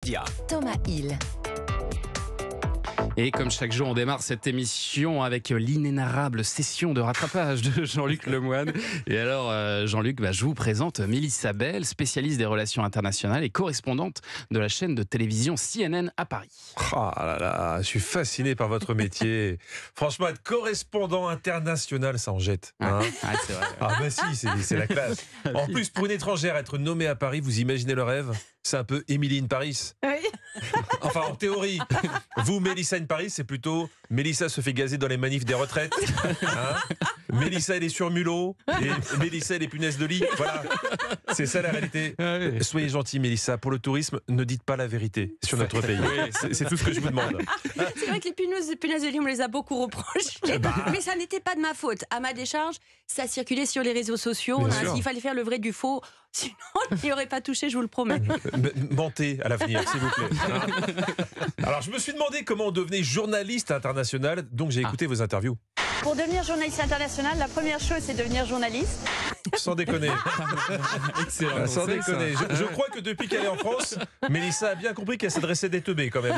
Média. Thomas Hill. Et comme chaque jour, on démarre cette émission avec l'inénarrable session de rattrapage de Jean-Luc Lemoine. Et alors, Jean-Luc, je vous présente Mélissa Bell, spécialiste des relations internationales et correspondante de la chaîne de télévision CNN à Paris. Ah là là, je suis fasciné par votre métier. Franchement, être correspondant international, ça en jette. Hein, c'est vrai. Ah bah si, c'est la classe. En plus, pour une étrangère, être nommée à Paris, vous imaginez le rêve? C'est un peu Emily in Paris. Oui. Enfin, en théorie. Vous, Mélissa in Paris, c'est plutôt Mélissa se fait gazer dans les manifs des retraites. Hein, Mélissa, elle est sur mulot. Et Mélissa, elle est punaise de lit. Voilà. C'est ça la réalité. Soyez gentils, Mélissa. Pour le tourisme, ne dites pas la vérité sur notre pays. C'est tout ce que je vous demande. C'est vrai que les punaises de lit, on me les a beaucoup reprochées. Mais ça n'était pas de ma faute. À ma décharge, ça circulait sur les réseaux sociaux. Il fallait faire le vrai du faux. Sinon, on n'y aurait pas touché, je vous le promets. Mentez à l'avenir, s'il vous plaît. Alors, je me suis demandé comment on devenait journaliste international, donc j'ai écouté vos interviews. Pour devenir journaliste international, la première chose, c'est devenir journaliste. Sans déconner. Excellent. Sans déconner. Je crois que depuis qu'elle est en France, Mélissa a bien compris qu'elle s'adressait des teubés quand même.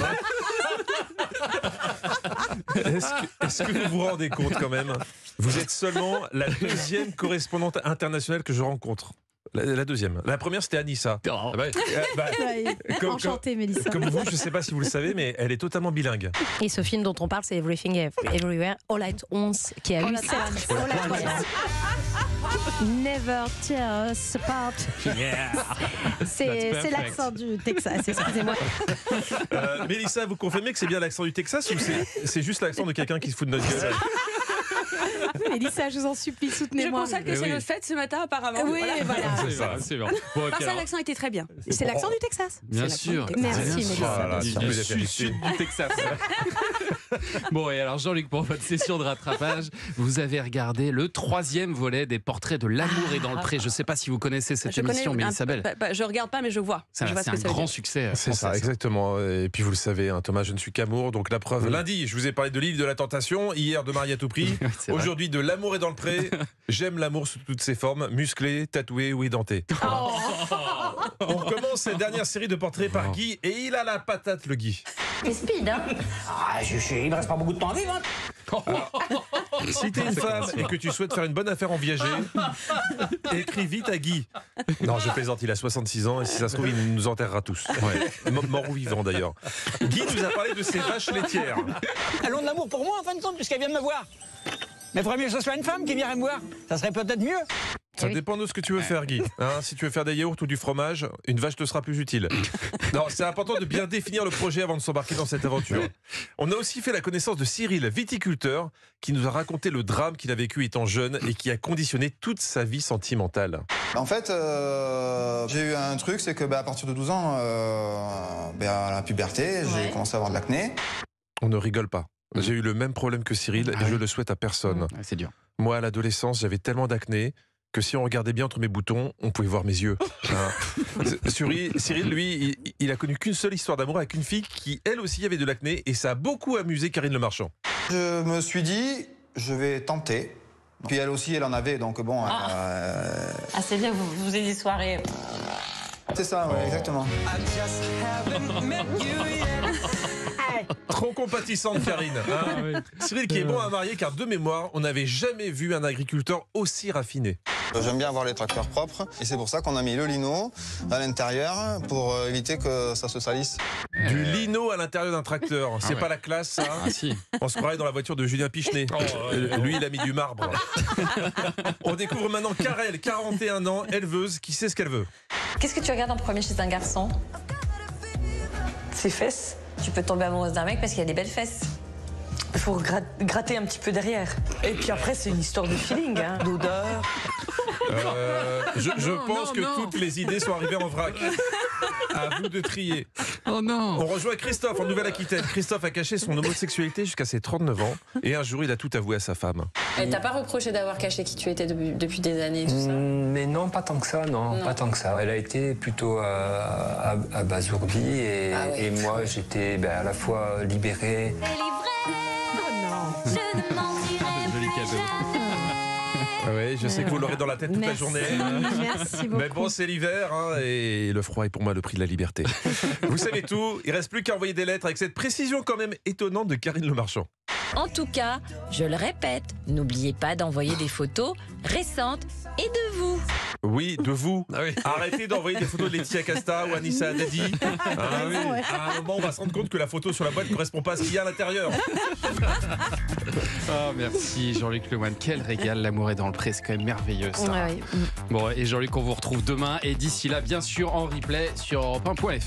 Est-ce que vous vous rendez compte quand même? Vous êtes seulement la deuxième correspondante internationale que je rencontre. La deuxième. La première, c'était Anissa. Enchantée, Mélissa. Comme vous, je ne sais pas si vous le savez, mais elle est totalement bilingue. Et ce film dont on parle, c'est Everything Everywhere All at Once, qui a eu Never Tear Us Apart. C'est l'accent du Texas, excusez-moi. Mélissa, vous confirmez que c'est bien l'accent du Texas ou c'est juste l'accent de quelqu'un qui se fout de notre gueule? Mélissa, je vous en supplie, Je soutenez-moi. constate que c'est notre fête ce matin, apparemment. Oui, voilà. C'est bon. Ça, l'accent était très bien. C'est l'accent du Texas. Bien sûr. Merci, Bien sûr. Mélissa. Voilà, Du sud du Texas. Bon, et alors Jean-Luc, pour votre session de rattrapage, vous avez regardé le 3e volet des Portraits de l'amour et dans le pré. Je ne sais pas si vous connaissez cette émission, Mélissa Bell. Je regarde pas, mais je vois. C'est un grand succès. C'est ça, exactement. Et puis vous le savez, hein, Thomas, je ne suis qu'amour. Donc la preuve, lundi, je vous ai parlé de l'île de la tentation. Hier, de Marie à tout prix. Aujourd'hui, de l'amour et dans le pré. J'aime l'amour sous toutes ses formes, musclé, tatoué ou édenté. On commence cette dernière série de portraits par Guy. Et il a la patate, le Guy. C'est speed, hein. Il ne reste pas beaucoup de temps à vivre. Si t'es une femme et que tu souhaites faire une bonne affaire en viager, écris vite à Guy. Non, je plaisante, il a 66 ans et si ça se trouve, il nous enterrera tous. Mort ou vivant d'ailleurs. Guy nous a parlé de ses vaches laitières. Allons de l'amour pour moi, en fin de compte, puisqu'elle vient de me voir. Mais il faudrait mieux que ce soit une femme qui viendrait me voir. Ça serait peut-être mieux. Ça dépend de ce que tu veux faire, Guy. Hein, si tu veux faire des yaourts ou du fromage, une vache te sera plus utile. Non, c'est important de bien définir le projet avant de s'embarquer dans cette aventure. On a aussi fait la connaissance de Cyril, viticulteur, qui nous a raconté le drame qu'il a vécu étant jeune et qui a conditionné toute sa vie sentimentale. En fait, j'ai eu un truc, c'est que à partir de 12 ans, à la puberté, j'ai commencé à avoir de l'acné. On ne rigole pas. J'ai eu le même problème que Cyril et je le souhaite à personne. C'est dur. Moi, à l'adolescence, j'avais tellement d'acné que si on regardait bien entre mes boutons, on pouvait voir mes yeux. Cyril, lui, il a connu qu'une seule histoire d'amour avec une fille qui, elle aussi, avait de l'acné et ça a beaucoup amusé Karine Le Marchand. Je me suis dit, je vais tenter. Puis elle aussi, elle en avait, donc bon... c'est bien, vous faisiez des soirées. C'est ça, ouais, exactement. Trop compatissante, Karine. Hein. Cyril qui est bon à marier car de mémoire, on n'avait jamais vu un agriculteur aussi raffiné. J'aime bien avoir les tracteurs propres et c'est pour ça qu'on a mis le lino à l'intérieur pour éviter que ça se salisse. Du lino à l'intérieur d'un tracteur, c'est pas la classe ça? Si. On se croirait dans la voiture de Julien Pichenet. Lui, il a mis du marbre. On découvre maintenant Karel, 41 ans, éleveuse, qui sait ce qu'elle veut. Qu'est-ce que tu regardes en premier chez un garçon? Ses fesses. Tu peux tomber amoureuse d'un mec parce qu'il a des belles fesses. Il faut gratter un petit peu derrière. Et puis après, c'est une histoire de feeling, hein, d'odeur. Je pense que toutes les idées sont arrivées en vrac. À vous de trier. Oh non. On rejoint Christophe en Nouvelle-Aquitaine. Christophe a caché son homosexualité jusqu'à ses 39 ans. Et un jour, il a tout avoué à sa femme. Elle t'a pas reproché d'avoir caché qui tu étais depuis des années, tout ça? Mais non, pas tant que ça, non, pas tant que ça. Elle a été plutôt abasourdie et moi, j'étais à la fois libéré. Oh non. Joli cadeau. Oui, je sais que vous l'aurez dans la tête toute la journée. Merci beaucoup. Mais bon, c'est l'hiver hein, et le froid est pour moi le prix de la liberté. Vous savez tout, il reste plus qu'à envoyer des lettres avec cette précision quand même étonnante de Karine Le Marchand. En tout cas, je le répète, n'oubliez pas d'envoyer des photos récentes et de vous. Oui, de vous. Arrêtez d'envoyer des photos de Laetitia Casta ou Anissa Haddadi. À un moment, on va se rendre compte que la photo sur la boîte ne correspond pas à ce qu'il y a à l'intérieur. Oh, merci Jean-Luc Lemoyne. Quel régal, l'amour est dans le pré, c'est quand même merveilleux ça. Ouais. Bon, et Jean-Luc, on vous retrouve demain et d'ici là, bien sûr, en replay sur europe1.fr.